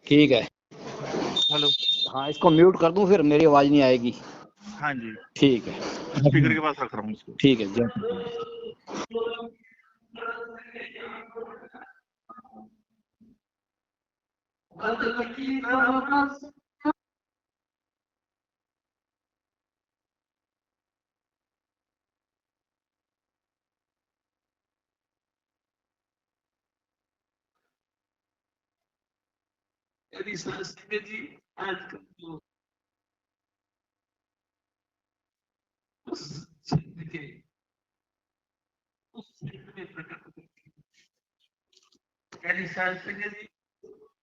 ठीक है। हेलो। हाँ, इसको म्यूट कर दूं, फिर मेरी आवाज नहीं आएगी। हाँ जी, ठीक है, स्पीकर के पास रख रहा हूँ इसको। ठीक है। जी आजकल जो उस क्षेत्र के उस क्षेत्र में प्रकट होती है जी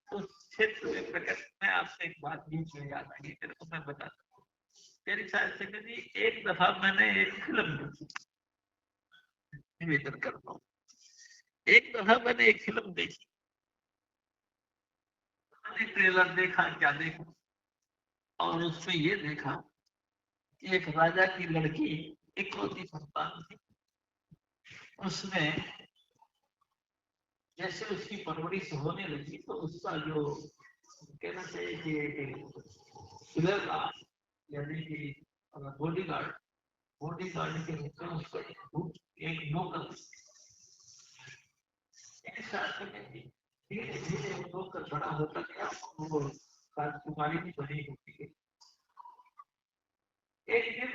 उस क्षेत्र में प्रकट। मैं आपसे एक बात बीच में याद आ गई, तेरे को मैं बताता हूँ। तेरी शास्त्री जी, एक दफा मैंने एक फिल्म देखी, निवेदन करता हूँ। एक दफा मैंने एक फिल्म देखी, मैंने ट्रेलर देखा, क्या देखा, और उसमें ये देखा कि एक राजा की लड़की इकलौती संतान थी। उसमें जैसे उसकी परवरिश होने लगी तो उसका जो कहना चाहिए कि यानी कि बॉडीगार्ड के रूप में उसको एक नौकर धीरे धीरे नौकर बड़ा होता गया, वो राजकुमारी भी बड़ी होती गई। एक दिन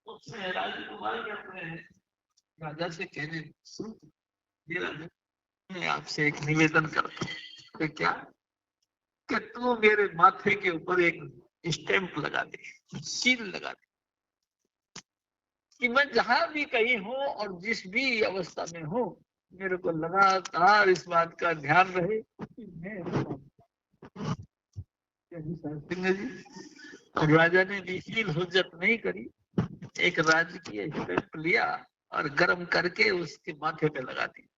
उसने राजकुमारी अपने राजा से कहने शुरू, राजा मैं आपसे एक निवेदन करता हूँ कि क्या कि तू मेरे माथे के ऊपर एक स्टैंप लगा दे, सील लगा दे, कि मैं जहां भी कहीं हूँ और जिस भी अवस्था में हूँ, मेरे को लगातार इस बात का ध्यान रहे कि मैं जी। और राजा ने भी सील हुज्जत नहीं करी, एक राजकीय स्टैंप लिया और गर्म करके उसके माथे पे लगा दी।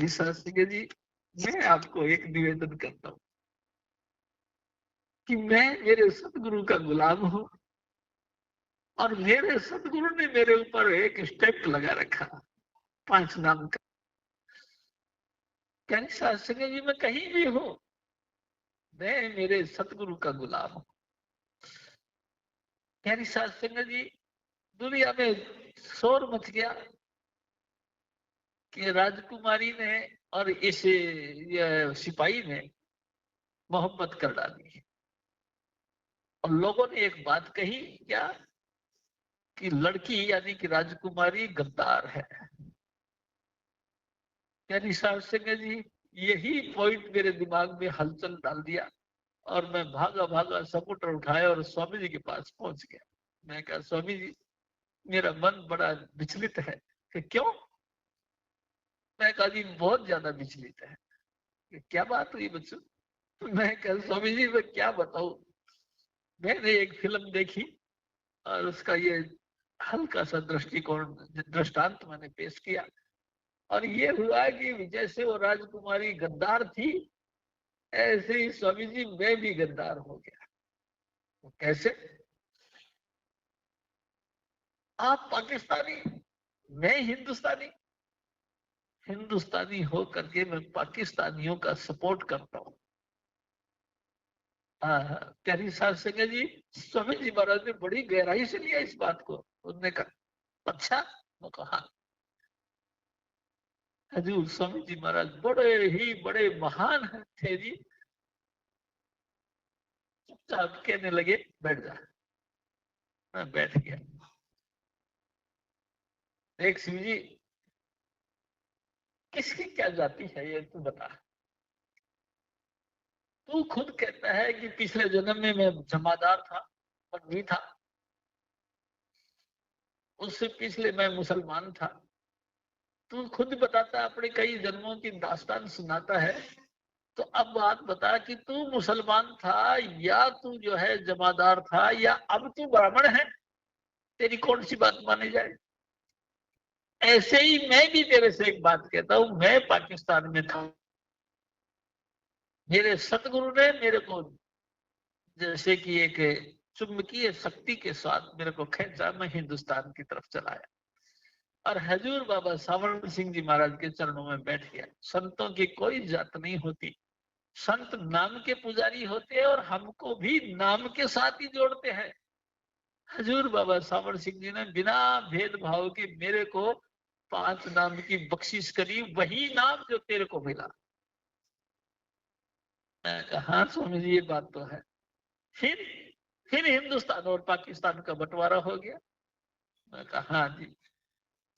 शास्त्री जी, मैं आपको एक निवेदन करता हूँ कि मैं मेरे सतगुरु का गुलाम हूँ और मेरे सतगुरु ने मेरे ऊपर एक स्टेप लगा रखा 5 नाम का। शास्त्री जी, मैं कहीं भी हूँ, मैं मेरे सतगुरु का गुलाम हूँ। शास्त्री जी, दुनिया में शोर मच गया कि राजकुमारी ने और इस सिपाही ने मोहब्बत कर डाली, और लोगों ने एक बात कही क्या कि लड़की यानी कि राजकुमारी गद्दार है। शास्त्री जी, यही पॉइंट मेरे दिमाग में हलचल डाल दिया और मैं भागा भागा स्कूटर उठाया और स्वामी जी के पास पहुंच गया। मैं कहा, स्वामी जी, मेरा मन बड़ा विचलित है। कि क्यों? मैं कहा, जी बहुत ज्यादा विचलित है। कि क्या बात हुई बच्चों? मैं कहा, स्वामी जी मैं क्या बताऊं, मैंने एक फिल्म देखी और उसका ये हल्का सा दृष्टांत मैंने पेश किया, और ये हुआ कि जैसे वो राजकुमारी गद्दार थी, ऐसे ही स्वामी जी मैं भी गद्दार हो गया। तो कैसे? आप पाकिस्तानी, मैं हिंदुस्तानी, हिंदुस्तानी हो करके मैं पाकिस्तानियों का सपोर्ट करता हूँ। प्यारी शास्त्री जी, स्वामी जी महाराज ने बड़ी गहराई से लिया इस बात को। उन्होंने कहा, अच्छा? मैं कहा, हजूर स्वामी जी महाराज बड़े महान थे जी। चुपचाप कहने लगे, बैठ जा। मैं बैठ गया। देख शिव जी, किसकी क्या जाति है ये तू बता। तू खुद कहता है कि पिछले जन्म में मैं जमादार था, बंदी था, उससे पिछले मैं मुसलमान था। तू खुद बताता, अपने कई जन्मों की दास्तान सुनाता है। तो अब बात बता कि तू मुसलमान था या तू जो है जमादार था, या अब तू ब्राह्मण है, तेरी कौन सी बात मानी जाए? ऐसे ही मैं भी तेरे से एक बात कहता हूं, मैं पाकिस्तान में था, मेरे सतगुरु ने मेरे को जैसे कि एक चुंबकीय शक्ति के साथ मेरे को खींचा, मैं हिंदुस्तान की तरफ चला आया और हजूर बाबा सावरण सिंह जी महाराज के चरणों में बैठ गया। संतों की कोई जात नहीं होती, संत नाम के पुजारी होते हैं और हमको भी नाम के साथ ही जोड़ते हैं। हजूर बाबा सावर सिंह जी ने बिना भेदभाव के मेरे को 5 नाम की बख्शिश करी, वही नाम जो तेरे को मिला। मैं कहा हाँ स्वामी जी ये बात तो है। फिर हिंदुस्तान और पाकिस्तान का बंटवारा हो गया। मैं कहा हाँ जी।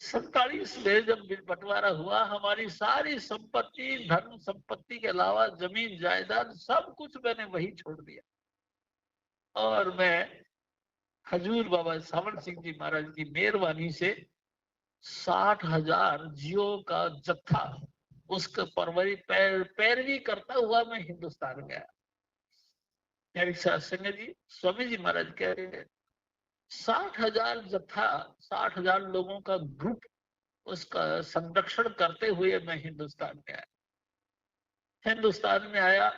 47 में जब बंटवारा हुआ, हमारी सारी संपत्ति, धन संपत्ति के अलावा जमीन जायदाद सब कुछ मैंने वही छोड़ दिया और मैं हजूर बाबा सावन सिंह जी महाराज की मेहरबानी से 60,000 जियो का जत्था उसका पैरवी करता हुआ मैं हिंदुस्तान गया। मेरे साथ संगत जी, स्वामी जी महाराज कह रहे हैं 60,000 जत्था, 60,000 लोगों का ग्रुप, उसका संरक्षण करते हुए मैं हिंदुस्तान में आया। हिंदुस्तान में आया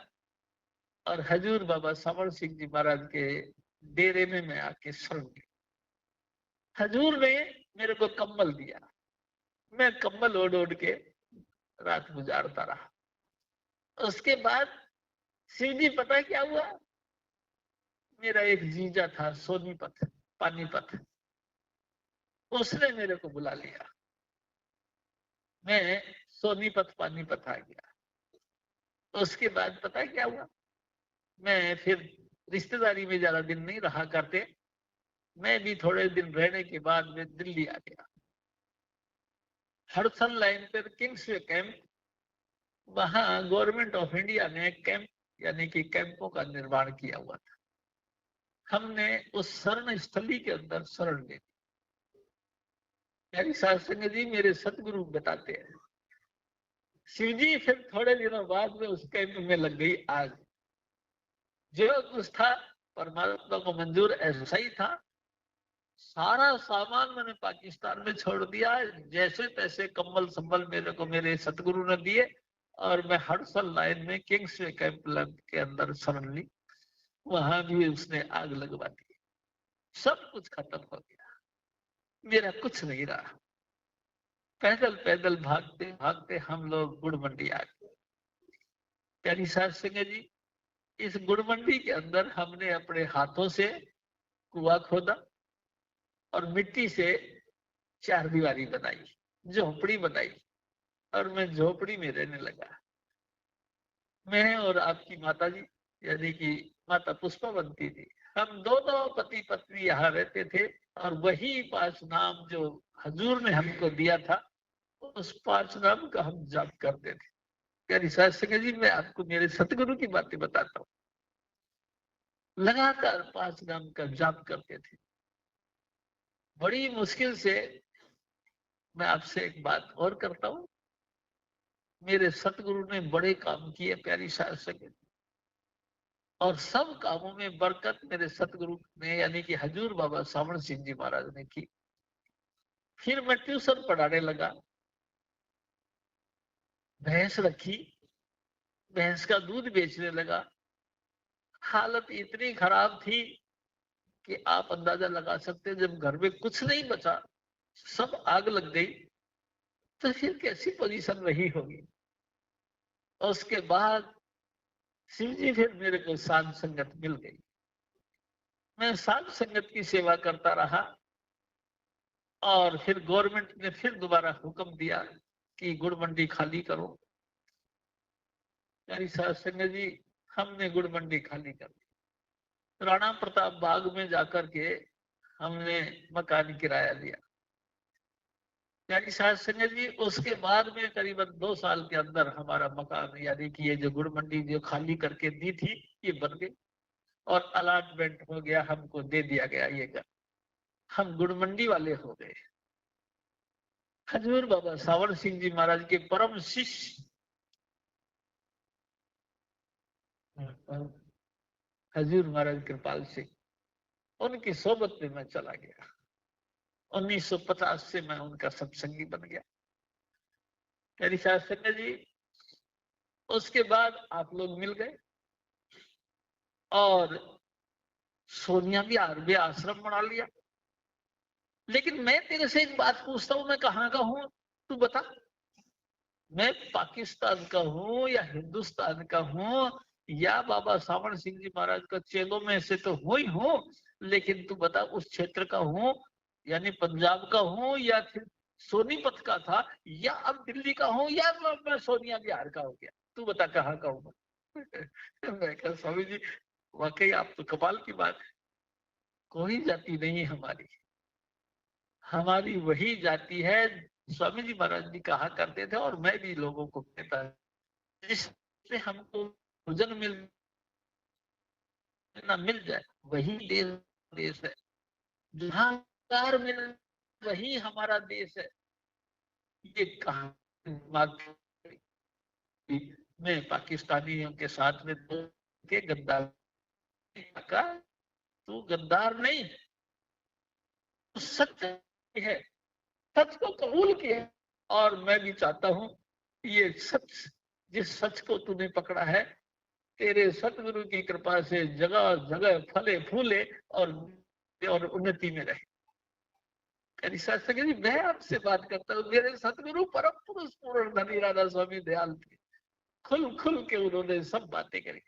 और हजूर बाबा सावन सिंह जी महाराज के डेरे में मैं आके शरण गया। हजूर ने मेरे को कंबल दिया, मैं कंबल ओढ़ ओढ़ के रात गुजारता रहा। उसके बाद शिव जी पता क्या हुआ, मेरा एक जीजा था सोनीपत, पानीपत, उसने मेरे को बुला लिया। मैं सोनीपत पानीपत आ गया। उसके बाद पता क्या हुआ, मैं फिर रिश्तेदारी में ज्यादा दिन नहीं रहा करते, मैं भी थोड़े दिन रहने के बाद मैं दिल्ली आ गया। हडसन लाइन पर किंग्सवे कैंप, वहां गवर्नमेंट ऑफ इंडिया ने कैंप यानी कि कैंपों का निर्माण किया हुआ था। हमने उस शरण स्थली के अंदर शरण ले ली। मेरी सत्संग जी मेरे सतगुरु बताते हैं, शिव जी फिर थोड़े दिनों बाद में उस कैंप में लग गई आग। जो कुछ था परमात्मा को मंजूर ऐसा ही था। सारा सामान मैंने पाकिस्तान में छोड़ दिया, जैसे तैसे कंबल संबल मेरे को मेरे सतगुरु ने दिए और मैं हडसन लाइन में किंग्सवे कैंप के अंदर शरण ली। वहां भी उसने आग लगवा दी, सब कुछ खत्म हो गया, मेरा कुछ नहीं रहा। पैदल पैदल भागते भागते हम लोग गुड़ मंडी आ गए। प्यारी साध संगत जी, इस गुड़ मंडी के अंदर हमने अपने हाथों से कुआं खोदा और मिट्टी से 4 दीवारी बनाई, झोपड़ी बनाई और मैं झोपड़ी में रहने लगा। मैं और आपकी माता जी यानी कि माता पुष्पावंती थी, हम दोनों पति पत्नी यहाँ रहते थे और वही 5 नाम जो हजूर ने हमको दिया था, उस 5 नाम का हम जाप करते थे। प्यारी साध संगत जी, मैं आपको मेरे सतगुरु की बातें बताता हूँ। लगातार 5 नाम का जाप करते थे। बड़ी मुश्किल से मैं आपसे एक बात और करता हूँ, मेरे सतगुरु ने बड़े काम किए प्यारी साध संगत, और सब कामों में बरकत मेरे सतगुरु ने यानी कि हजूर बाबा सावन सिंह जी महाराज ने की। फिर मैं ट्यूशन पढ़ाने लगा, भैंस रखी, भैंस का दूध बेचने लगा। हालत इतनी खराब थी कि आप अंदाजा लगा सकते हैं, जब घर में कुछ नहीं बचा, सब आग लग गई, तो फिर कैसी पोजीशन रही होगी। और उसके बाद शिव जी फिर मेरे को साध संगत मिल गई। मैं साध संगत की सेवा करता रहा और फिर गवर्नमेंट ने फिर दोबारा हुक्म दिया कि गुड़ मंडी खाली करो। यानी साध संगत जी, हमने गुड़ मंडी खाली कर दी। राणा प्रताप बाग में जाकर के हमने मकान किराया लिया। यानी साध संगत जी, उसके बाद में करीबन 2 साल के अंदर हमारा मकान यानी कि ये जो गुड़ मंडी जो खाली करके दी थी, ये बन गई और अलॉटमेंट हो गया, हमको दे दिया गया ये घर। हम गुड़ मंडी वाले हो गए। हजूर बाबा सावन सिंह जी महाराज के परम शिष्य हजूर महाराज कृपाल सिंह, उनकी सोबत में मैं चला गया। 1950 से मैं उनका सत्संगी बन गया। मेरी साथ संगत जी, उसके बाद आप लोग मिल गए और सोनिया भी आरबी आश्रम बना लिया। लेकिन मैं तेरे से एक बात पूछता हूं, मैं कहाँ का हूं तू बता। मैं पाकिस्तान का हूँ या हिंदुस्तान का हूँ या बाबा सावण सिंह जी महाराज का चेलों में से तो हूँ ही हूँ, लेकिन तू बता उस क्षेत्र का हूँ, यानी पंजाब का हूँ या फिर सोनीपत का था, या अब दिल्ली का हूँ, या मैं सोनिया बिहार का हो गया, तू बता कहाँ का हूँ। मैं कहा स्वामी जी वाकई आप तो कमाल की बात, कोई जाति नहीं हमारी, हमारी वही जाति है। स्वामी जी महाराज जी कहा करते थे और मैं भी लोगों को कहता, जिससे हमको भोजन मिल जाए वही देश है, जहाँ कार मिल वही हमारा देश है। ये कहा मैं पाकिस्तानियों के साथ में तो के गद्दार का, तू गद्दार नहीं, तू सत्य है, सच को कबूल किया। और मैं भी चाहता हूँ ये सच, जिस सच को तूने पकड़ा है, तेरे सतगुरु की कृपा से जगह जगह फले फूले और उन्नति में रहे। मैं आपसे बात करता हूँ, मेरे सतगुरु परम पुरुष पूर्ण धनी राधा स्वामी दयाल थे, खुल खुल के उन्होंने सब बातें करी।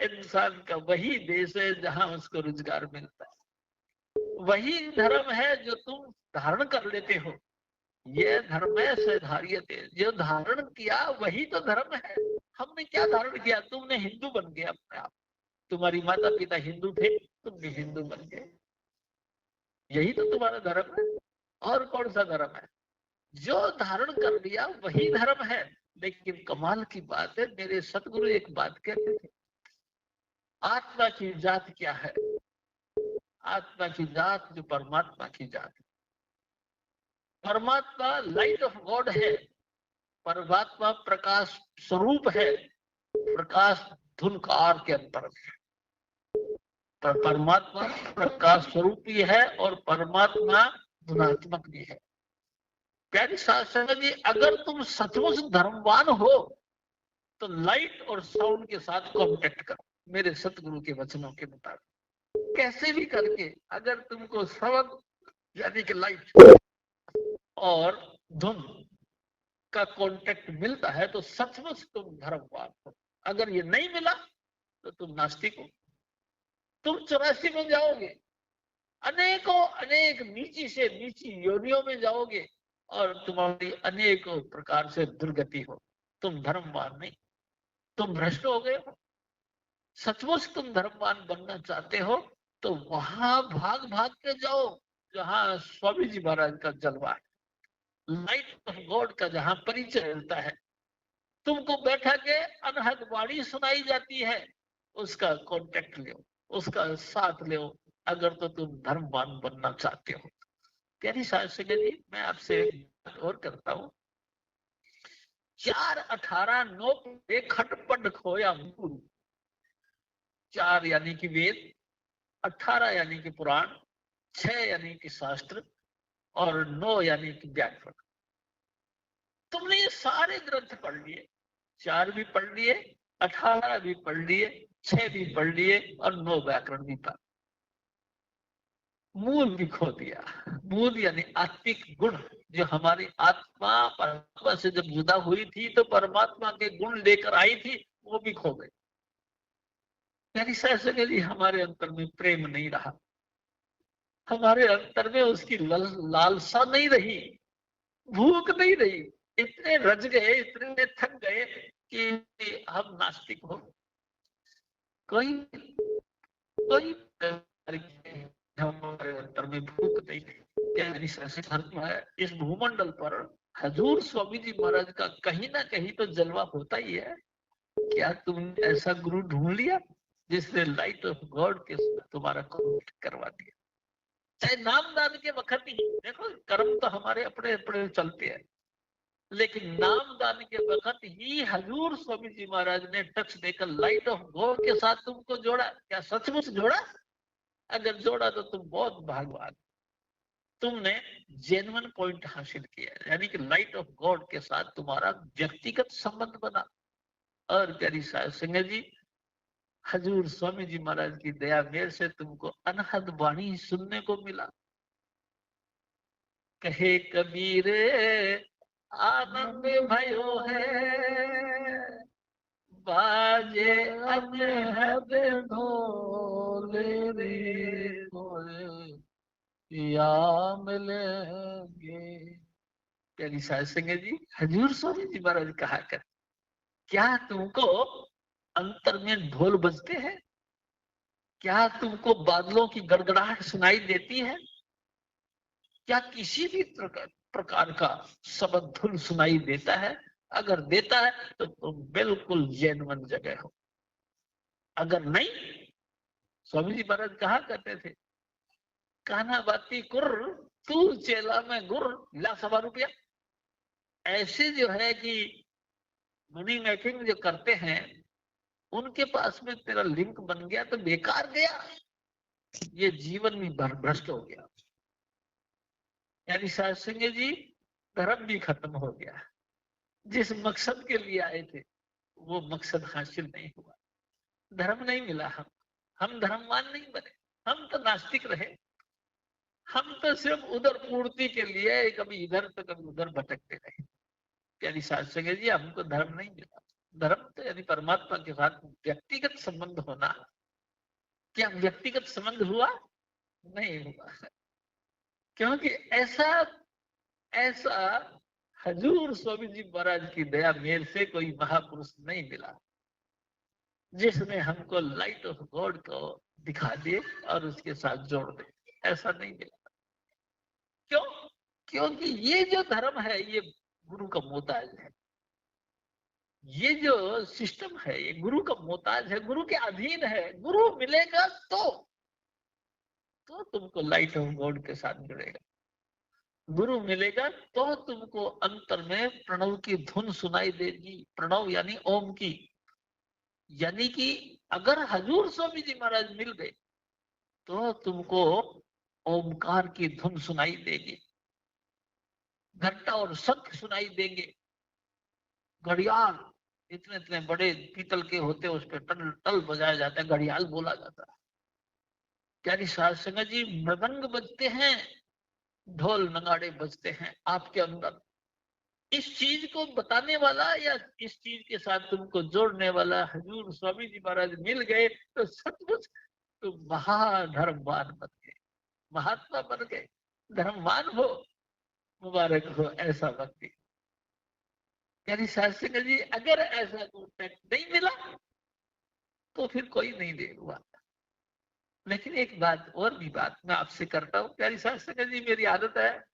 इंसान का वही देश है जहाँ उसको रोजगार मिलता है, वही धर्म है जो तुम धारण कर लेते हो। ये धर्म से धारियते, जो धारण किया वही तो धर्म है। हमने क्या धारण किया, तुमने हिंदू बन गए अपने आप, तुम्हारी माता पिता हिंदू थे, तुम भी हिंदू बन गए, यही तो तुम्हारा धर्म है। और कौन सा धर्म है, जो धारण कर लिया वही धर्म है। लेकिन कमाल की बात है, मेरे सतगुरु एक बात कहते थे, आत्मा की जात क्या है, आत्मा की जात जो परमात्मा की जात है। परमात्मा लाइट ऑफ गॉड है, परमात्मा प्रकाश स्वरूप है, प्रकाश धुनकार के अंतर में, पर परमात्मा प्रकाश स्वरूप भी है और परमात्मा धुनात्मक भी है। प्यारी शास्त्र जी, अगर तुम सचमुच धर्मवान हो तो लाइट और साउंड के साथ कांटेक्ट करो, मेरे सतगुरु के वचनों के मुताबिक कैसे भी करके अगर तुमको साउंड यानी कि लाइट और धुन का कांटेक्ट मिलता है तो सचमुच तुम धर्मवान हो। अगर ये नहीं मिला तो तुम नास्तिक हो, तुम 84 में जाओगे, अनेकों अनेक नीची से नीची योनियों में जाओगे और तुम्हारी अनेकों प्रकार से दुर्गति हो। तुम धर्मवान नहीं, तुम भ्रष्ट हो गए हो। सचमुच तुम धर्मवान बनना चाहते हो तो वहां भाग भाग के जाओ जहां स्वामी जी महाराज का जलवा है, लाइट ऑफ गॉड का जहां परिचय मिलता है। तुमको बैठा के अनहद वाणी सुनाई जाती है, उसका कांटेक्ट लो, उसका साथ लो, अगर तो तुम धर्मवान बनना चाहते हो। प्यारी शास्त्री जी, मैं आपसे एक बात और करता हूँ, 4:18 पे खटपट खोया मूल। 4 यानी कि वेद, 18 यानी कि पुराण, 6 यानी कि शास्त्र और 9 यानी कि व्याकरण। तुमने ये सारे ग्रंथ पढ़ लिए, 4 भी पढ़ लिए, 18 भी पढ़ लिए, 6 भी पढ़ लिए और 9 व्याकरण भी पढ़, मूल भी खो दिया। मूल यानी आत्मिक गुण, जो हमारी आत्मा परमात्मा से जब जुदा हुई थी तो परमात्मा के गुण लेकर आई थी, वो भी खो गए। यानी सहसगली हमारे अंतर में प्रेम नहीं रहा, हमारे अंतर में उसकी लालसा नहीं रही, भूख नहीं रही। इतने रज गए, इतने थक गए कि हम नास्तिक हो। कोई कोई हमारे अंतर में भूख नहीं थी। धर्म है इस भूमंडल पर, हजूर स्वामी जी महाराज का कहीं ना कहीं तो जलवा होता ही है। क्या तुमने ऐसा गुरु ढूंढ लिया जिसने लाइट ऑफ गॉड के साथ तुम्हारा कॉन्टेक्ट करवा दिया? चाहे नामदान के वक्त ही देखो, कर्म तो हमारे अपने अपने चलते हैं, लेकिन नामदान के वक्त ही हजूर स्वामी जी महाराज ने टच देकर लाइट ऑफ गॉड के साथ तुमको जोड़ा। क्या सचमुच जोड़ा? अगर जोड़ा तो तुम बहुत भाग्यवान, तुमने जेन्युइन पॉइंट हासिल किया, यानी कि लाइट ऑफ गॉड के साथ तुम्हारा व्यक्तिगत संबंध बना। और प्यारी साहब सिंह जी, हजूर स्वामी जी महाराज की दया मेर से तुमको अनहद वाणी सुनने को मिला। कहे कबीर आनंद भयो है, बाजे अनहद ढोले रे ढोले या मिलेंगे। प्यारी साध संगत जी, हजूर स्वामी जी महाराज कहा कर, क्या तुमको अंतर में ढोल बजते हैं? क्या तुमको बादलों की गड़गड़ाहट सुनाई देती है? क्या किसी भी प्रकार का शब्द धुन सुनाई देता है? अगर देता है तो तुम बिल्कुल जेन्युइन जगह हो, अगर नहीं, स्वामी जी महाराज कहा करते थे, कान्हा बाती कुर तू चेला में गुर, ला 1.25 रुपया। ऐसे जो है कि मनी मेकिंग जो करते हैं, उनके पास में तेरा लिंक बन गया तो बेकार गया, ये जीवन में भ्रष्ट हो गया। यानी साध संगत जी, धर्म भी खत्म हो गया। जिस मकसद के लिए आए थे वो मकसद हासिल नहीं हुआ, धर्म नहीं मिला। हम धर्मवान नहीं बने, हम तो नास्तिक रहे। हम तो सिर्फ उधर पूर्ति के लिए कभी इधर तो कभी उधर भटकते रहे। यानी साध संगत जी, हमको धर्म नहीं मिला। धर्म तो यानी परमात्मा के साथ व्यक्तिगत संबंध होना। क्या व्यक्तिगत संबंध हुआ? नहीं हुआ, क्योंकि ऐसा हजूर स्वामी जी महाराज की दया मेल से कोई महापुरुष नहीं मिला जिसने हमको लाइट ऑफ गॉड को दिखा दे और उसके साथ जोड़ दे। ऐसा नहीं मिला। क्यों? क्योंकि ये जो धर्म है ये गुरु का मोहताज है। ये जो सिस्टम है ये गुरु का मोहताज है, गुरु के अधीन है। गुरु मिलेगा तो तुमको लाइट ऑफ गॉड के साथ जुड़ेगा। गुरु मिलेगा तो तुमको अंतर में प्रणव की धुन सुनाई देगी। प्रणव यानी ओम की, यानी कि अगर हजूर स्वामी जी महाराज मिल गए तो तुमको ओमकार की धुन सुनाई देगी, घंटा और शंख सुनाई देंगे, घड़ियाल इतने इतने बड़े पीतल के होते उस पर टल टल बजाया जाता है, घड़ियाल बोला जाता है। प्यारी साध संगत जी, मृदंग बजते हैं, ढोल नगाड़े बजते हैं आपके अंदर। इस चीज को बताने वाला या इस चीज के साथ तुमको जोड़ने वाला हजूर स्वामी जी महाराज मिल गए तो सचमुच तुम महाधर्मवान बन गए, महात्मा बन गए, धर्मवान हो, मुबारक हो ऐसा व्यक्ति। यानी साध संगत जी, अगर ऐसा कॉन्टेक्ट नहीं मिला तो फिर कोई नहीं दे हुआ। लेकिन एक बात और भी बात मैं आपसे करता हूँ प्यारी साध संगत जी, मेरी आदत है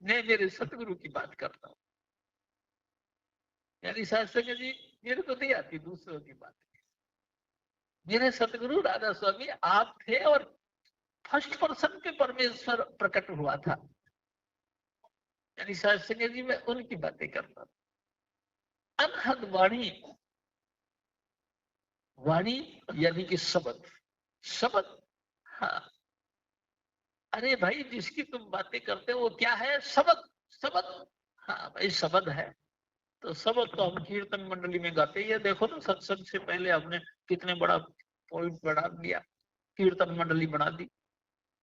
मैं मेरे सतगुरु की बात करता हूँ। यानी साध संगत जी, मेरे को नहीं आती दूसरों की बात। मेरे सतगुरु राधा स्वामी आप थे और फर्स्ट पर्सन पे परमेश्वर प्रकट हुआ था। यानी साध संगत जी, मैं उनकी बातें करता हूँ। अनहद वाणी, वाणी यानी कि शब्द, शब्द। हाँ, अरे भाई जिसकी तुम बातें करते हो वो क्या है? शब्द, शब्द। हाँ भाई शब्द है तो शब्द तो हम कीर्तन मंडली में गाते ही है। देखो ना, सत्संग से पहले हमने कितने बड़ा पॉइंट बढ़ा दिया, कीर्तन मंडली बना दी।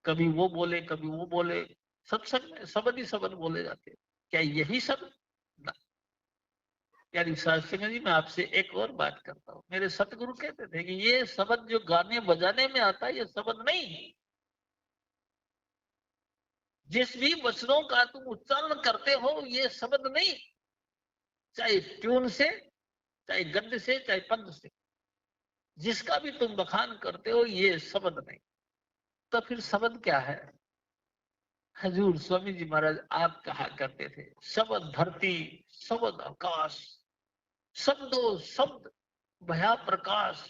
कभी वो बोले कभी वो बोले, सत्संग में शब्द ही शब्द बोले जाते। क्या यही शब्द? यानी साध संगत जी, मैं आपसे एक और बात करता हूँ। मेरे सतगुरु कहते थे कि ये शब्द जो गाने बजाने में आता है ये शब्द नहीं। जिस भी वचनों का तुम उच्चारण करते हो ये शब्द नहीं, चाहे ट्यून से, चाहे गद्य से, चाहे पद से, जिसका भी तुम बखान करते हो ये शब्द नहीं। तो फिर शब्द क्या है? हजूर स्वामी जी महाराज आप कहा करते थे, शब्द धरती, शब्द आकाश, शब्दों शब्द भया प्रकाश,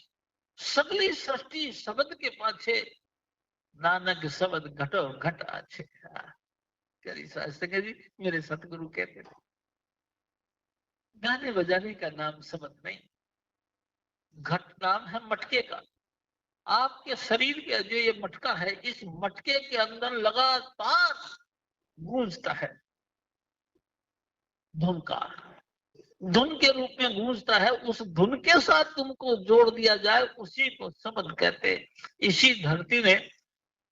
सगली सृष्टि शब्द के पाछे, नानक शब्द घटो घट आछे। जी, मेरे सतगुरु कहते थे गाने बजाने का नाम शब्द नहीं, घट नाम है मटके का। आपके शरीर के जो ये मटका है, इस मटके के अंदर लगातार गूंजता है धुनकार, धुन के रूप में गूंजता है। उस धुन के साथ तुमको जोड़ दिया जाए, उसी को शब्द कहते। इसी धरती ने,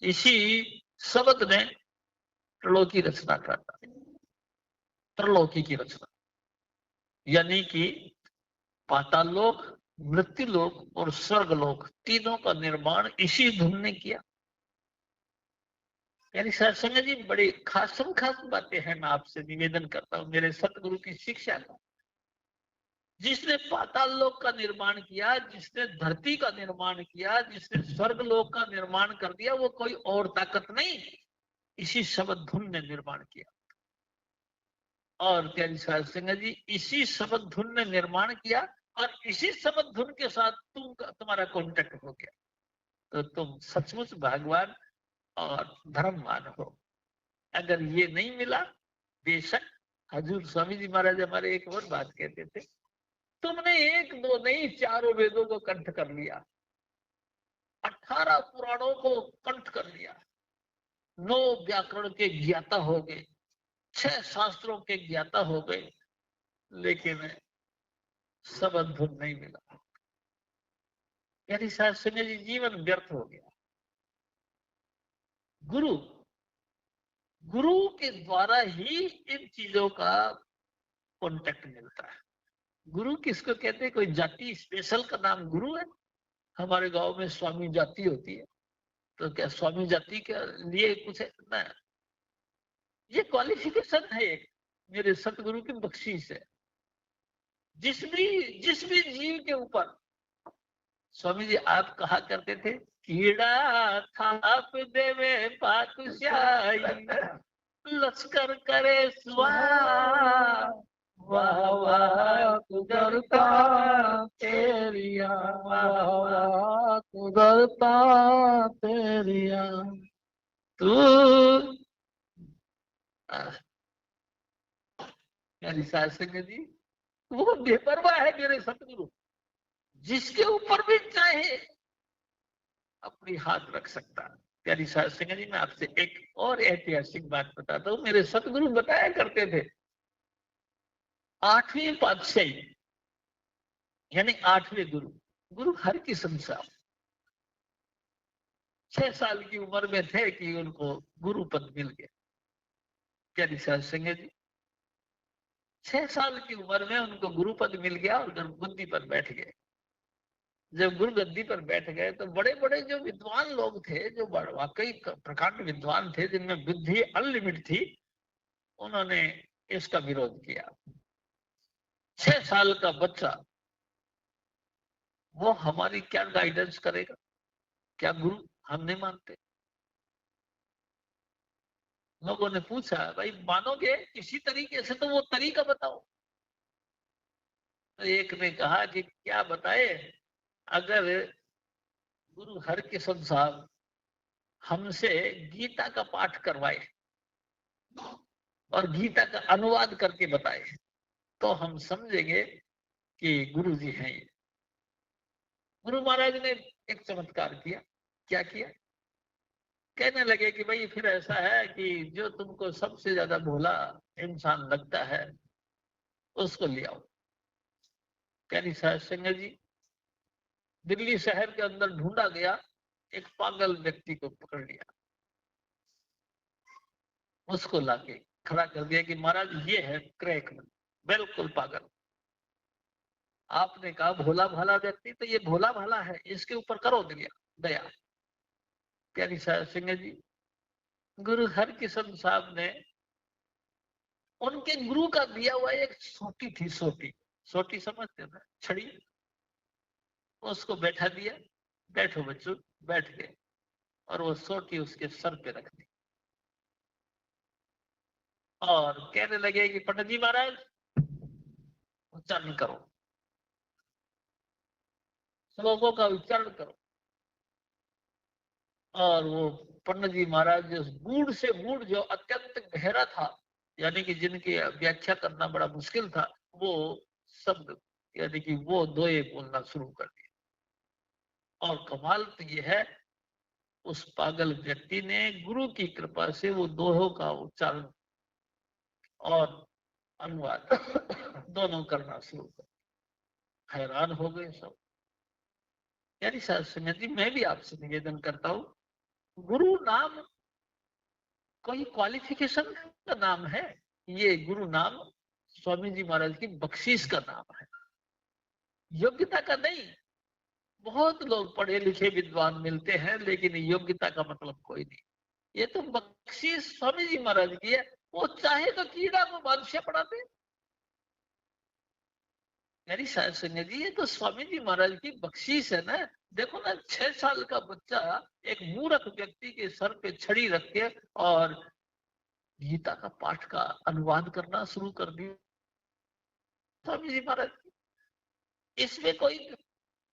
इसी शब्द ने त्रिलोकी रचना करता, त्रिलोकी की रचना, यानी कि पाताल लोक, मृत्यु लोक और स्वर्ग लोक, तीनों का निर्माण इसी धुन ने किया। यानी सत्संग जी बड़ी खास बातें हैं, मैं आपसे निवेदन करता हूँ मेरे सतगुरु की शिक्षा का। जिसने पाताल लोक का निर्माण किया, जिसने धरती का निर्माण किया, जिसने स्वर्ग लोक का निर्माण कर दिया, वो कोई और ताकत नहीं, इसी शब्द धुन ने निर्माण किया। और प्यारी साध संगत जी, इसी शब्द धुन ने निर्माण किया और इसी शब्द धुन के साथ तुम्हारा कांटेक्ट हो गया, तो तुम सचमुच भगवान और धर्मवान हो। अगर ये नहीं मिला, बेशक हजूर स्वामी जी महाराज हमारे एक और बात कहते थे, तुमने एक दो नहीं चारों वेदों को कंठ कर लिया, 18 पुराणों को कंठ कर लिया, 9 व्याकरण के ज्ञाता हो गए, 6 शास्त्रों के ज्ञाता हो गए, लेकिन शब्द धुन नहीं मिला। यानी शास्त्र जी जीवन व्यर्थ हो गया। गुरु गुरु के द्वारा ही इन चीजों का कांटेक्ट मिलता है। गुरु किसको कहते हैं? कोई जाति स्पेशल का नाम गुरु है? हमारे गांव में स्वामी जाति होती है, तो क्या स्वामी जाति के लिए कुछ है? ना, ये क्वालिफिकेशन है एक मेरे सतगुरु की बख्शीश है। जिस भी जीव के ऊपर, स्वामी जी आप कहा करते थे, कीड़ा थाप देवे पातशाही, लश्कर करे स्वाहा, वाह वाह कुदरता तेरिया, वाह वाह कुदरता तेरिया, तू मेरी सास संगत जी, वो बेपरवाह है मेरे सतगुरु, जिसके ऊपर भी चाहे अपनी हाथ रख सकता। प्यारी साध संगत जी, मैं आपसे एक और ऐतिहासिक बात बताता हूँ। मेरे सतगुरु बताया करते थे, 8वीं पातशाही यानी 8वें गुरु, गुरु हरकिशन साहब 6 साल की उम्र में थे कि उनको गुरु पद मिल गया। प्यारी साध संगत जी, 6 साल की उम्र में उनको गुरु पद मिल गया और गुरुगद्दी पर बैठ गए। जब गुरु गद्दी पर बैठ गए तो बड़े बड़े जो विद्वान लोग थे, जो वाकई प्रकांड विद्वान थे, जिनमें बुद्धि अनलिमिटेड थी, उन्होंने इसका विरोध किया। 6 साल का बच्चा, वो हमारी क्या गाइडेंस करेगा? क्या गुरु? हम नहीं मानते। लोगों ने पूछा, भाई मानोगे किसी तरीके से, तो वो तरीका बताओ। तो एक ने कहा कि क्या बताए, अगर गुरु हरकिशन साहब हमसे गीता का पाठ करवाए और गीता का अनुवाद करके बताए, तो हम समझेंगे कि गुरु जी हैं ये। गुरु महाराज ने एक चमत्कार किया। क्या किया? कहने लगे कि भाई फिर ऐसा है कि जो तुमको सबसे ज्यादा भोला इंसान लगता है, उसको ले आओ। प्यारी साध संगत जी, दिल्ली शहर के अंदर ढूंढा गया, एक पागल व्यक्ति को पकड़ लिया, उसको लाके खड़ा कर दिया कि महाराज ये है क्रैक, बिल्कुल पागल। आपने कहा भोला भाला व्यक्ति, तो ये भोला भाला है, इसके ऊपर करो दया। प्यारी साध संगत जी, गुरु हरकिशन साहब ने उनके गुरु का दिया हुआ एक सोटी थी, सोटी समझते ना, छड़ी, उसको बैठा दिया, बैठो बच्चों, बैठ गए, और वो सोटी उसके सर पे रख दी और कहने लगे कि पंडित जी महाराज उच्चारण करो, श्लोकों का उच्चारण करो। और वो पंडित जी महाराज जो गूढ़ से गूढ़, जो अत्यंत गहरा था, यानी कि जिनकी व्याख्या करना बड़ा मुश्किल था, वो शब्द यानी कि वो दोए बोलना शुरू कर दिया। और कमाल तो ये है, उस पागल व्यक्ति ने गुरु की कृपा से वो दोहों का उच्चारण और अनुवाद दोनों करना शुरू कर। हैरान हो गए सब। यानी साध संगत जी, मैं भी आपसे निवेदन करता हूँ, गुरु नाम कोई क्वालिफिकेशन का नाम है? ये गुरु नाम स्वामी जी महाराज की बख्शीश का नाम है, योग्यता का नहीं। बहुत लोग पढ़े लिखे विद्वान मिलते हैं लेकिन योग्यता का मतलब कोई नहीं। ये तो बख्शीश स्वामी जी महाराज की है। वो चाहे तो कीड़ा को बादशाह पढ़ा दे। मेरी साहब संगत जी, ये तो स्वामी जी महाराज की बख्शीश है ना। देखो ना, 6 साल का बच्चा एक मूर्ख व्यक्ति के सर पे छड़ी रख के और गीता का पाठ का अनुवाद करना शुरू कर दिया। स्वामी जी महाराज, इसमें कोई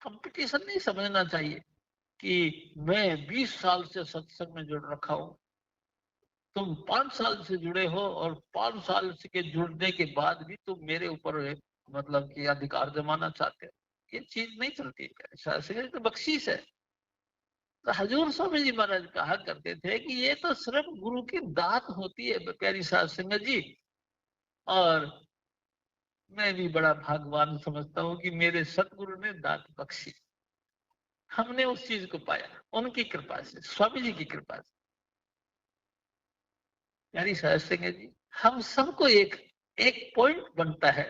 कंपटीशन नहीं समझना चाहिए कि मैं 20 साल से सत्संग में जुड़ रखा हूं, तुम 5 साल से जुड़े हो और 5 साल के जुड़ने के बाद भी तुम मेरे ऊपर मतलब कि अधिकार जमाना चाहते हो। ये चीज नहीं चलती है। शास्त्री तो बख्शीश है। तो हजूर स्वामी जी महाराज कहा करते थे कि ये तो सिर्फ गुरु की दात होती है प्यारी साध संगत जी। और मैं भी बड़ा भाग्यवान समझता हूँ कि मेरे सतगुरु ने दात बख्शी। हमने उस चीज को पाया उनकी कृपा से, स्वामी जी की कृपा से। प्यारी साध संगत जी, हम सबको एक एक पॉइंट बनता है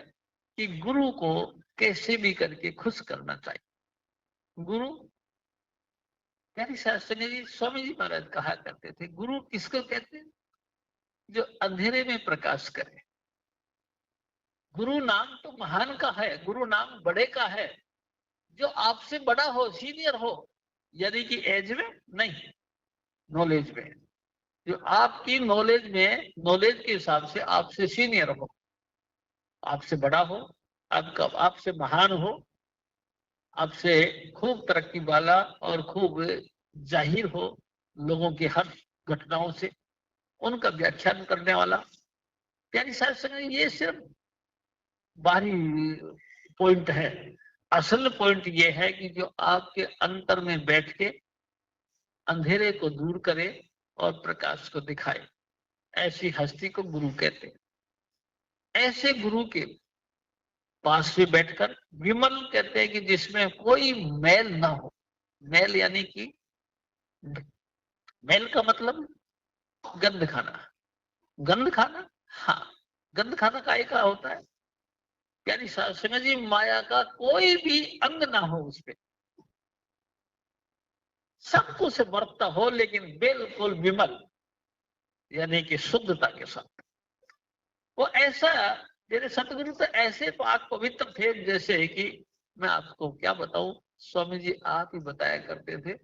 कि गुरु को कैसे भी करके खुश करना चाहिए। गुरु, प्यारी साध संगत जी, स्वामी जी महाराज कहा करते थे गुरु किसको कहते हैं? जो अंधेरे में प्रकाश करे। गुरु नाम तो महान का है, गुरु नाम बड़े का है, जो आपसे बड़ा हो, सीनियर हो, यानी कि एज में नहीं, नॉलेज में। जो आपकी नॉलेज में, नॉलेज के हिसाब से आपसे सीनियर हो, आपसे बड़ा हो, आपसे महान हो, आपसे खूब तरक्की वाला और खूब जाहिर हो लोगों की हर घटनाओं से, उनका व्याख्यान करने वाला। प्यारी साहब संग, ये सिर्फ बाहरी पॉइंट है। असल पॉइंट ये है कि जो आपके अंतर में बैठ के अंधेरे को दूर करे और प्रकाश को दिखाए, ऐसी हस्ती को गुरु कहते हैं। ऐसे गुरु के पास में बैठकर, विमल कहते हैं कि जिसमें कोई मैल ना हो। मैल यानी कि, मैल का मतलब गंध खाना। गंध खाना, हाँ, गंध खाना काय का होता है? प्यारी सासंग जी, माया का कोई भी अंग ना हो उस पे, सब कुछ बरतता हो लेकिन बिल्कुल विमल, यानी कि शुद्धता के साथ। वो ऐसा, मेरे सतगुरु तो ऐसे पाक पवित्र थे जैसे कि मैं आपको क्या बताऊं, स्वामी जी आप ही बताया करते थे।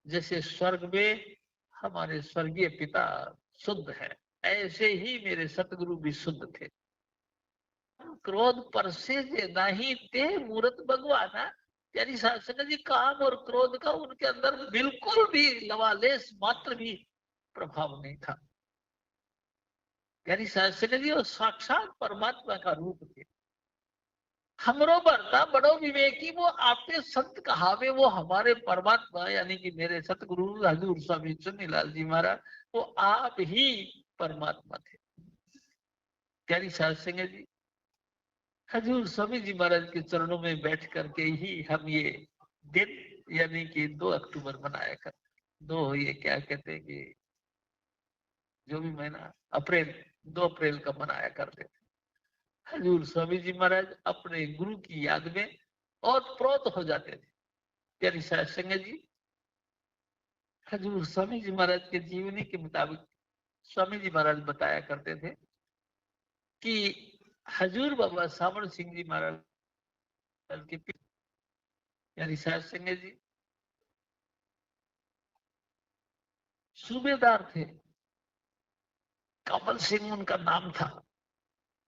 जैसे स्वर्ग में हमारे स्वर्गीय पिता शुद्ध है, ऐसे ही मेरे सतगुरु भी शुद्ध थे। क्रोध पर से नहीं ते मूर्त भगवाना। यानी शासक जी, काम और क्रोध का उनके अंदर बिल्कुल भी लवालेस मात्र भी प्रभाव नहीं था। यानी शासक जी वो साक्षात परमात्मा का रूप थे। हमरो बरता बड़ो विवेकी, वो आपके संत कहावे, वो हमारे परमात्मा यानी कि मेरे सतगुरु हजूर स्वामी चुन्नीलाल जी महाराज, वो आप ही परमात्मा थे। यानी शासक जी, हजूर स्वामी जी महाराज के चरणों में बैठ करके ही हम ये दिन यानी कि 2 अक्टूबर मनाया करते। दो, ये क्या कहते हैं कि जो भी महीना, अप्रैल, 2 अप्रैल का मनाया करते थे। हजूर स्वामी जी महाराज अपने गुरु की याद में और प्रोत हो जाते थे। प्यारी साध संगत जी, हजूर स्वामी जी महाराज के जीवनी के मुताबिक स्वामी जी महाराज बताया करते थे कि हजूर बाबा सावण सिंह जी महाराज के यानी साध संगत जी सूबेदार थे, कमल सिंह उनका नाम था,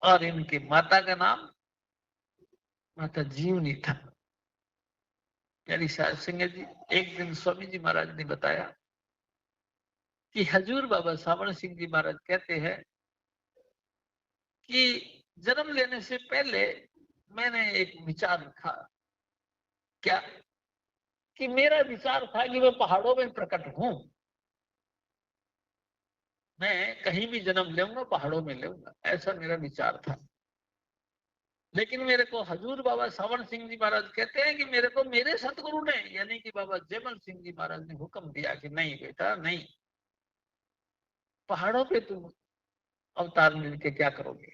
और इनकी माता का नाम माता जीवनी था। यानी साध संगत जी, एक दिन स्वामी जी महाराज ने बताया कि हजूर बाबा सावण सिंह जी महाराज कहते हैं कि जन्म लेने से पहले मैंने एक विचार रखा। क्या? कि मेरा विचार था कि मैं पहाड़ों में प्रकट हूं, मैं कहीं भी जन्म लूंगा पहाड़ों में लूंगा, ऐसा मेरा विचार था। लेकिन मेरे को हजूर बाबा सावण सिंह जी महाराज कहते हैं कि मेरे को मेरे सतगुरु ने यानी कि बाबा जयमल सिंह जी महाराज ने हुक्म दिया कि नहीं बेटा नहीं, पहाड़ों पे तुम अवतार मिलके क्या करोगे?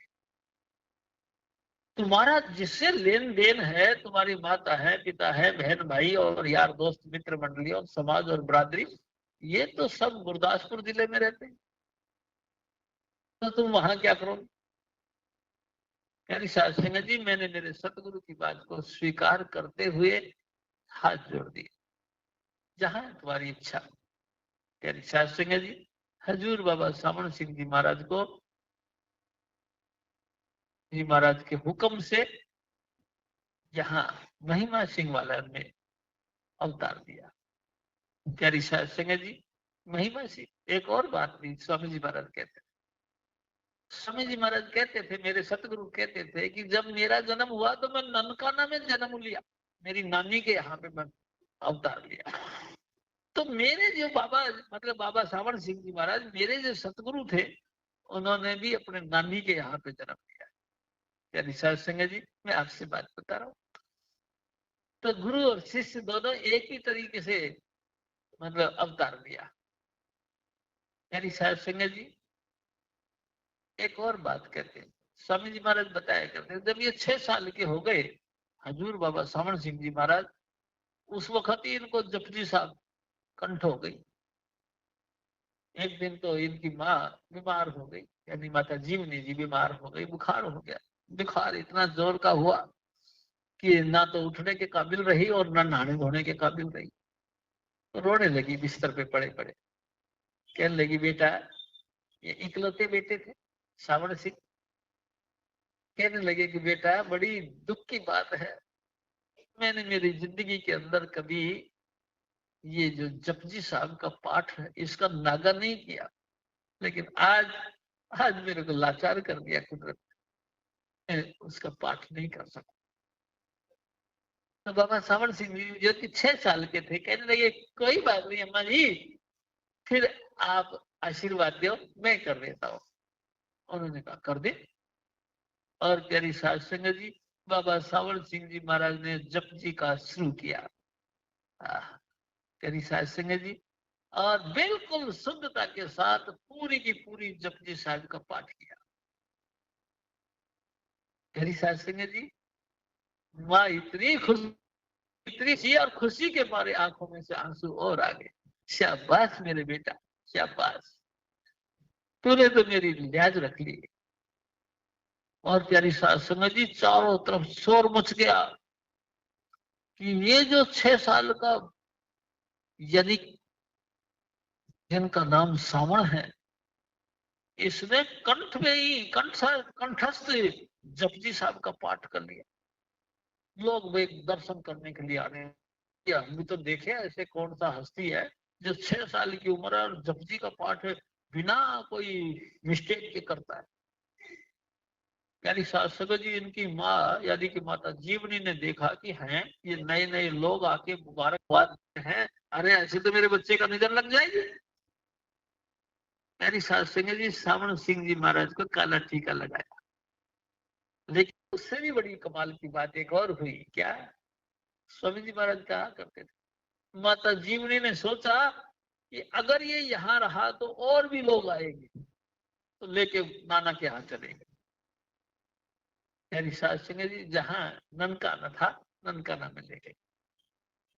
तुम्हारा जिससे लेन देन है, तुम्हारी माता है, पिता है, बहन भाई और यार दोस्त मित्र मंडली और समाज और बरादरी, ये तो सब गुरदासपुर जिले में रहते हैं। तो तुम वहां क्या करोगे? यानी साध संगत जी, मैंने मेरे सतगुरु की बात को स्वीकार करते हुए हाथ जोड़ दिए, जहां तुम्हारी इच्छा। यानी साध संगत जी, हजूर बाबा सामण सिंह जी महाराज को, जी महाराज के हुक्म से यहाँ महिमा सिंह वाला में अवतार दिया। प्यारी साध संगत जी, महिमा सिंह एक और बात भी स्वामी जी महाराज कहते थे। स्वामी जी महाराज कहते थे, मेरे सतगुरु कहते थे कि जब मेरा जन्म हुआ तो मैं ननकाना में जन्म लिया, मेरी नानी के यहाँ पे मैं अवतार लिया। तो मेरे जो बाबा, मतलब बाबा सावण सिंह जी महाराज, मेरे जो सतगुरु थे, उन्होंने भी अपने नानी के यहाँ पे जन्म लिया। यानी साध संगत जी, मैं आपसे बात बता रहा हूँ। तो गुरु और शिष्य दोनों एक ही तरीके से मतलब अवतार लिया। यानी साध संगत जी, एक और बात कहते हैं, स्वामी जी महाराज बताया करते हैं, जब ये 6 साल के हो गए हजूर बाबा सावण सिंह जी महाराज, उस वक्त ही इनको जपजी साहब कंठ हो गई। एक दिन तो इनकी माँ बीमार हो गई, यानी माता जीवनी जी बीमार हो गई, बुखार हो गया। बुखार इतना जोर का हुआ कि ना तो उठने के काबिल रही और ना नहाने धोने के काबिल रही। तो रोने लगी बिस्तर पे पड़े पड़े, कहने लगी, बेटा, ये इकलौते बेटे थे सावण सिंह, कहने लगे कि बेटा, बड़ी दुख की बात है, मैंने मेरी जिंदगी के अंदर कभी ये जो जपजी साहब का पाठ है इसका नागा नहीं किया, लेकिन आज आज मेरे को लाचार कर दिया कुदरत, मैं उसका पाठ नहीं कर सका। तो बाबा सावण सिंह जी जो कि 6 साल के थे, कहने लगे, कोई बात नहीं अम्मा जी, फिर आप आशीर्वाद दो, मैं कर देता हूँ। उन्होंने कहा, कर दे। और प्यारी साध संगत जी, बाबा सावण सिंह जी महाराज ने जपजी का शुरू किया। प्यारी साध संगत जी, और बिल्कुल शुद्धता के साथ पूरी की पूरी जपजी साहब का पाठ किया। प्यारी साध संगत जी, माँ इतनी खुश, इतनी सी, और खुशी के मारे आंखों में से आंसू और आ गए। शाबाश मेरे बेटा, शाबाश, तूने तो मेरी लिहाज रख ली। और प्यारी साध संगत जी, चारों तरफ शोर मच गया कि ये जो 6 साल का, यानी जिनका नाम सावण है, इसने कंठ में ही कंठस्थ जपजी साहब का पाठ कर लिया। लोग वे दर्शन करने के लिए आने, हम भी तो देखे ऐसे कौन सा हस्ती है जो 6 साल की उम्र है और जपजी का पाठ बिना कोई मिस्टेक के करता है। यानी शासक जी, इनकी माँ यानी कि माता जीवनी ने देखा कि हैं ये नए नए लोग आके मुबारकबाद हैं, अरे ऐसे तो मेरे बच्चे का निधन लग जाएगी। यानी शासक जी, सावण सिंह जी महाराज को काला टीका लगाया। लेकिन उससे भी बड़ी कमाल की बात एक और हुई। क्या? स्वामी जी महाराज कहा करते थे, माता जीवनी ने सोचा कि अगर ये यहाँ रहा तो और भी लोग आएंगे, तो लेके नाना के यहाँ चलेंगे। प्यारी साध संगत जी, जहाँ ननकाना था, ननकाना में ले गए।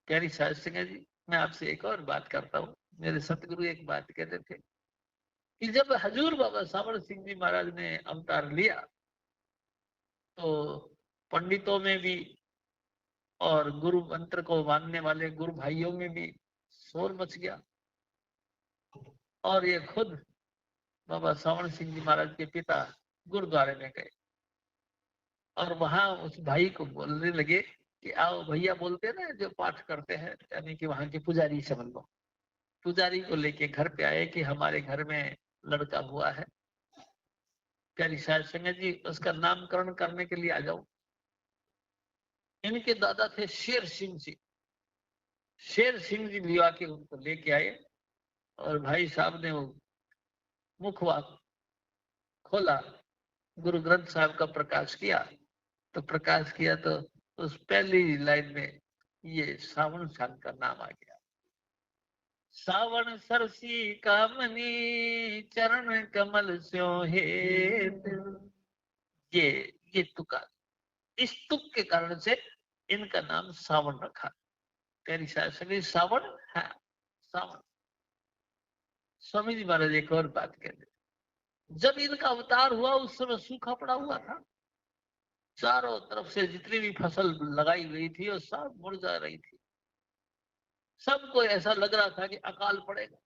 प्यारी साध संगत जी, मैं आपसे एक और बात करता हूँ। मेरे सतगुरु एक बात कहते थे कि जब हजूर बाबा सावण सिंह जी महाराज ने अवतार लिया, तो पंडितों में भी और गुरु मंत्र को मानने वाले गुरु भाइयों में भी शोर मच गया। और ये खुद बाबा सावण सिंह जी महाराज के पिता गुरुद्वारे में गए और वहां उस भाई को बोलने लगे कि आओ भैया, बोलते ना जो पाठ करते हैं, यानी कि वहां के पुजारी समझ लो, पुजारी को लेके घर पे आए कि हमारे घर में लड़का हुआ है, प्यारी साध संगत जी, उसका नामकरण करने के लिए आ जाओ। इनके दादा थे शेर सिंह जी, शेर सिंह जी लिवा के उनको लेके आए और भाई साहब ने वो मुखवा खोला, गुरु ग्रंथ साहब का प्रकाश किया। तो प्रकाश किया तो उस पहली लाइन में ये सावण साहब का नाम आ गया। सावन सरसी कामनी चरण कमल स्यो हेत। ये तुका, इस तुक के कारण से इनका नाम सावन रखा। तेरी शासनी सावन है, सावन। स्वामी जी महाराज एक और बात कहते, जब इनका अवतार हुआ उस समय सूखा पड़ा हुआ था, चारों तरफ से जितनी भी फसल लगाई गई थी और सब मुरझा रही थी। सबको ऐसा लग रहा था कि अकाल पड़ेगा।